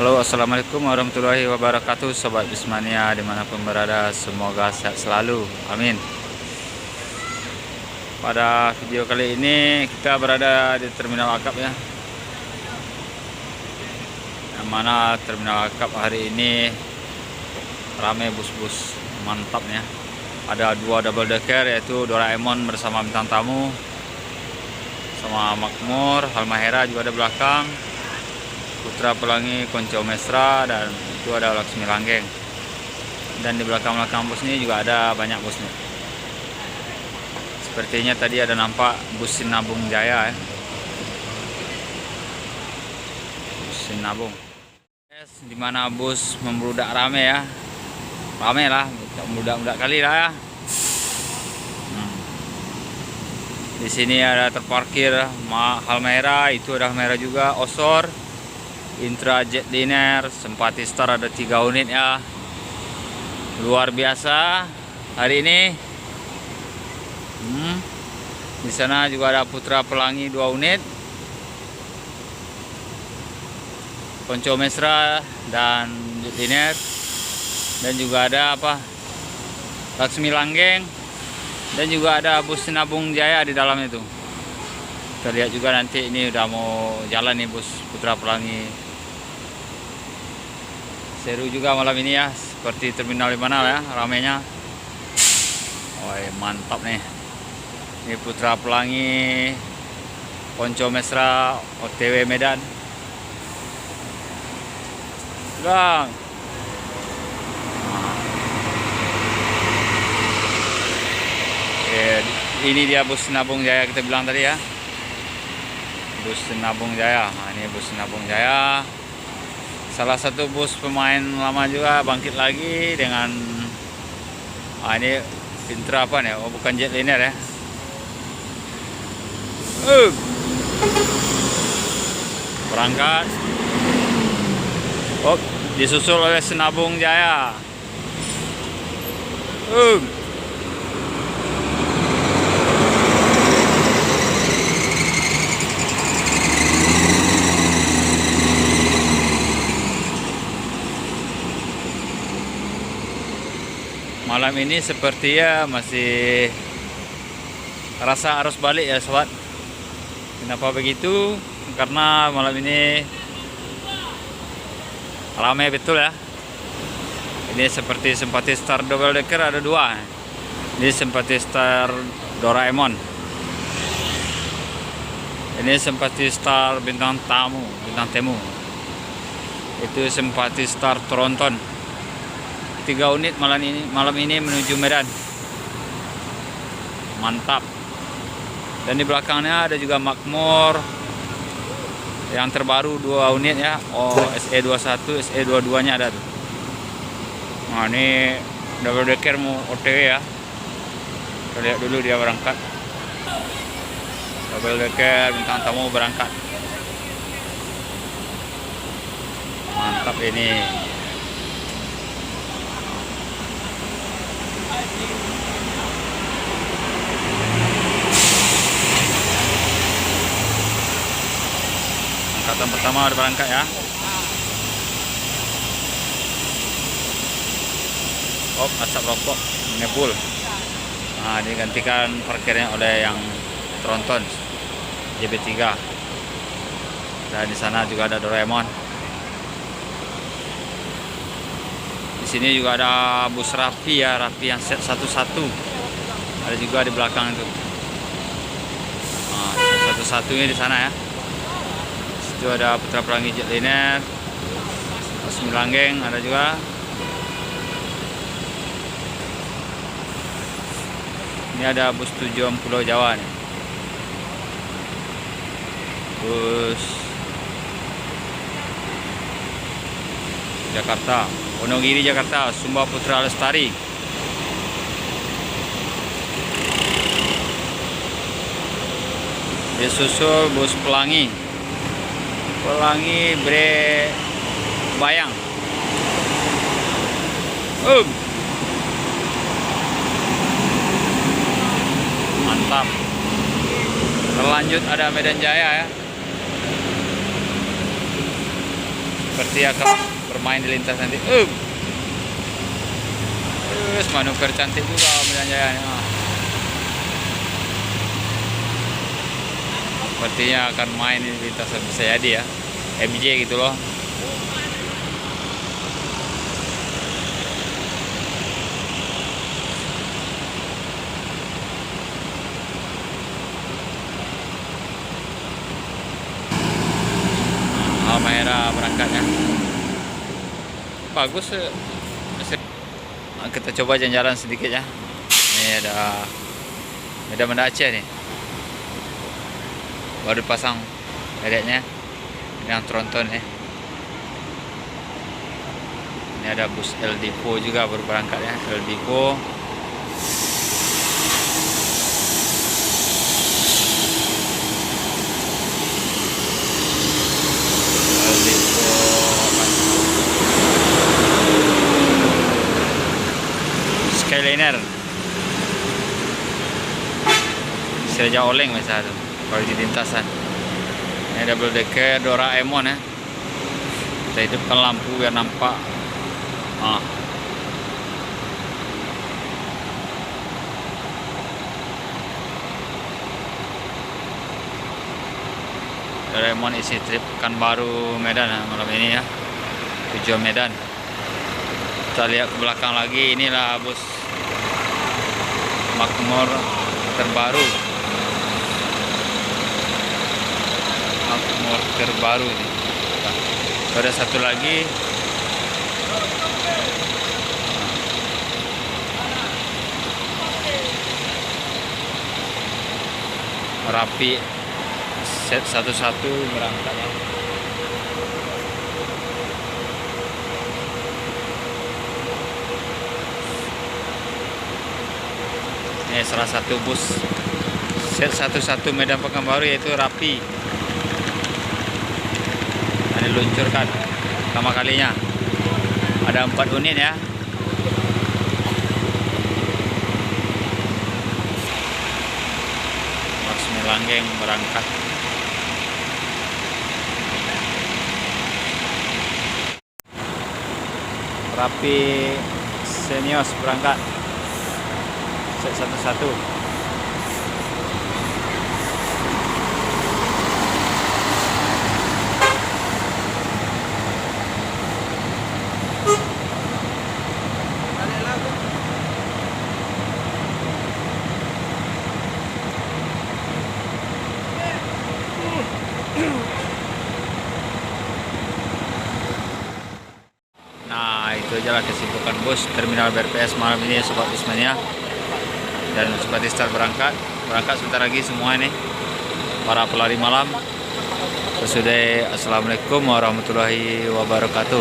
Halo, assalamualaikum warahmatullahi wabarakatuh, Sobat Bismania dimanapun berada, semoga sehat selalu, amin. Pada video kali ini kita berada di Terminal Akap ya, yang mana Terminal Akap hari ini ramai bus-bus mantapnya. Ada dua double decker, yaitu Doraemon bersama bintang tamu, sama Makmur, Halmahera juga ada belakang, Putra Pelangi, Konco Mesra, dan itu ada Laksmi Langgeng. Dan di belakang-belakang bus ini juga ada banyak busnya. Sepertinya tadi ada nampak bus Sinabung Jaya ya. Bus Sinabung. Dimana bus membludak rame ya. Rame lah, membludak kali lah ya. Di sini ada terparkir Halmahera, itu ada Halmahera juga, Osor, Intra Jetliner, Sempati Star ada 3 unit ya. Luar biasa hari ini. Di sana juga ada Putra Pelangi 2 unit, Konco Mesra dan Jetliner, dan juga ada Laksmi Langgeng, dan juga ada bus Sinabung Jaya di dalam itu. Kita lihat juga nanti ini udah mau jalan nih bus Putra Pelangi. Seru juga malam ini ya, seperti terminal di mana ya, ramenya. Woi, mantap nih. Ini Putra Pelangi, Konco Mesra, OTW Medan. Bang. Ini dia bus Sinabung Jaya kita bilang tadi ya. Bus Sinabung Jaya. Nah, ini bus Sinabung Jaya. Salah satu bus pemain lama juga bangkit lagi dengan ini Intra apa nih? Oh, bukan Jetliner ya. Berangkat. Oh, disusul oleh Sinabung Jaya. Malam ini sepertinya masih rasa arus balik ya sobat. Kenapa begitu? Karena malam ini ramai betul ya. Ini seperti Sempati Star double decker ada 2. Ini Sempati Star Doraemon. Ini Sempati Star bintang tamu. Itu Sempati Star Tronton. 3 unit malam ini menuju Medan. Mantap. Dan di belakangnya ada juga Makmur yang terbaru 2 unit ya. Oh, SE21, SE22 nya ada tuh. Nah, ini double decker mau OTW ya. Kita lihat dulu dia berangkat. Double decker bintang tamu berangkat. Mantap ini. Angkatan pertama udah berangkat ya. Oh, asap rokok ngebul. Nah, digantikan parkirnya oleh yang Tronton JB3. Dan di sana juga ada Doraemon. Di sini juga ada bus Raffi ya, Raffi yang set 11. Ada juga di belakang itu. Nah, 11-nya di sana ya. Itu ada Putra Pelangi Jetliner, Laksmi Langgeng ada juga. Ini ada bus tujuan Pulau Jawa nih. Bus Jakarta, Wonogiri Jakarta, Sumba Putra Lestari. Disusul bus Pelangi Bre Bayang. Mantap. Terlanjut ada Medan Jaya ya. seperti akan bermain di lintas nanti. Terus manuver cantik juga Medan Jaya. Sepertinya akan main di lintasan, bisa jadi ya, MJ gitu loh. Almera berangkatnya bagus. Kita coba jalan-jalan sedikit ya. Ini ada Medan Banda Aceh nih, baru pasang dedeknya yang tronton ya. Ini ada bus El Dipo juga baru berangkat ya, El Dipo. Skyliner Serja oleng misalnya tuh kalau di lintasan. Ini double decker Doraemon ya, kita hidupkan lampu biar nampak. Doraemon isi trip kan baru Medan ya, malam ini ya, tujuan Medan. Kita lihat ke belakang lagi, inilah bus Makmur terbaru. Makmur terbaru ini. Ada satu lagi. Rapi set satu-satu berangkat ya. Ini salah satu bus set satu-satu Medan Pekanbaru, yaitu Rapi. Ini diluncurkan pertama kalinya. Ada 4 unit ya. Laksmi Langgeng berangkat. Rapi Senios berangkat set satu-satu. Nah, itu aja lah kesibukan bus terminal BRPS malam ini ya Sobat Busmania. Dan Sobat Star berangkat sebentar lagi semua ini para pelari malam. Assalamualaikum warahmatullahi wabarakatuh.